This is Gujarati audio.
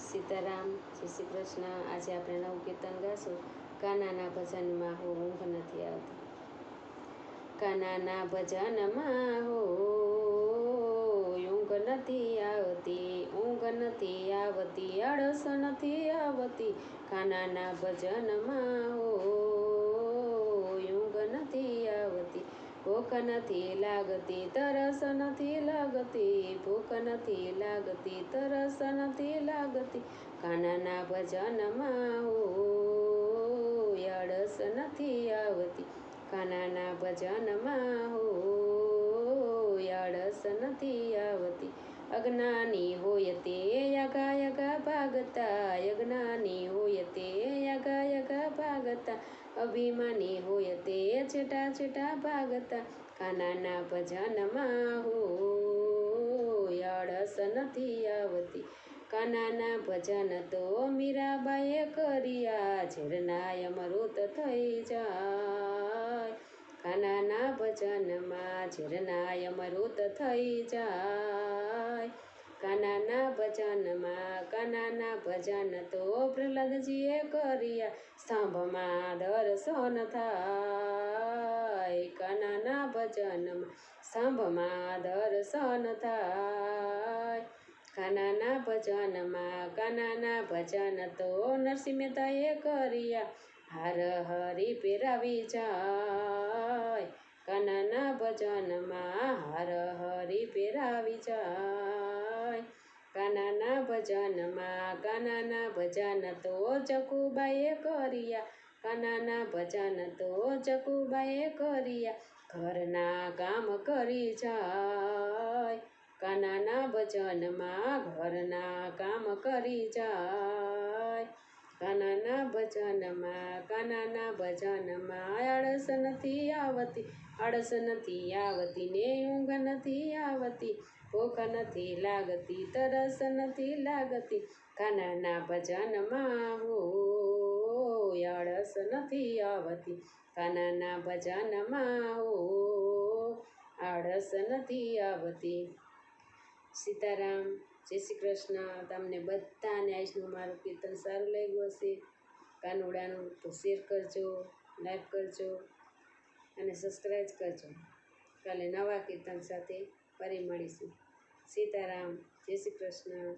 સીતારામ, જય શ્રી કૃષ્ણ। આજે આપણે નવું કીર્તન ગાશું। કાનાના ભજનમાં હો ઊંઘ નથી આવતી। કાનાના ભજનમાં હો ઊંઘ નથી આવતી, ઊંઘ નથી આવતી, આળસ નથી આવતી। કાનાના ભજનમાં હો ઊંઘ નથી આવતી, ભૂખ નથી લાગતી, તરસ નથી લાગતી, ભૂખ નથી લાગતી, તરસ નથી લાગતી। કાનાના ભજનમાં હો આળસ નથી આવતી, કાનાના ભજનમાં હો આળસ નથી આવતી। અજ્ઞાની હોય તે યગા યગા ભાગતા, અજ્ઞાની હોય તે યગા યગા ભાગતા, અભિમાની હોય તે છેટા છેટા ભાગતા। કાનાના ભજનમાં હો આળસ નથી આવતી, કાનાના ભજન તો મીરાબાઈએ કર્યા, ઝરનાય અમૃત થઈ જાય। કાનાના ભજનમાં ઝરનાય અમૃત થઈ જાય। કાનાના ભજનમાં, કાનાના ભજન તો પ્રહલાદજીએ કર્યા, સ્તંભમાં દર્શન થાય। કાનાના ભજનમાં સ્તંભમાં દર્શન થાય। કાનાના ભજનમાં, કાનાના ભજન તો નરસિંહ મહેતાએ કર્યા, હાર હરી પહેરાવી જાય। કાનાના ભજનમાં હાર હરી પહેરાવી જાય। કાનાના ભજનમાં, કાનાના ભજન તો જકુબાઈએ કર્યા, કાનાના ભજન તો જકુબાઈએ કર્યા, ઘરના કામ કરી જાય। કાનાના ભજનમાં ઘરના કામ કરી જાય। કાનાના ભજનમાં, કાનાના ભજનમાં આળસ નથી આવતી, આળસ નથી આવતી ને ઊંઘ નથી આવતી, ભૂખ નથી લાગતી, તરસ નથી લાગતી। કાનાના ભજનમાં હો આળસ નથી આવતી, કાનાના ભજનમાં હો આળસ નથી આવતી। સીતારામ, જય શ્રી કૃષ્ણ। તમને બધાને આજનું મારું કીર્તન સારું લાગ્યું હશે। કાનુડાનું તો શેર કરજો, લાઈક કરજો અને સબસ્ક્રાઈબ કરજો। કાલે નવા કીર્તન સાથે ફરી મળીશું। સીતારામ, જય શ્રી કૃષ્ણ।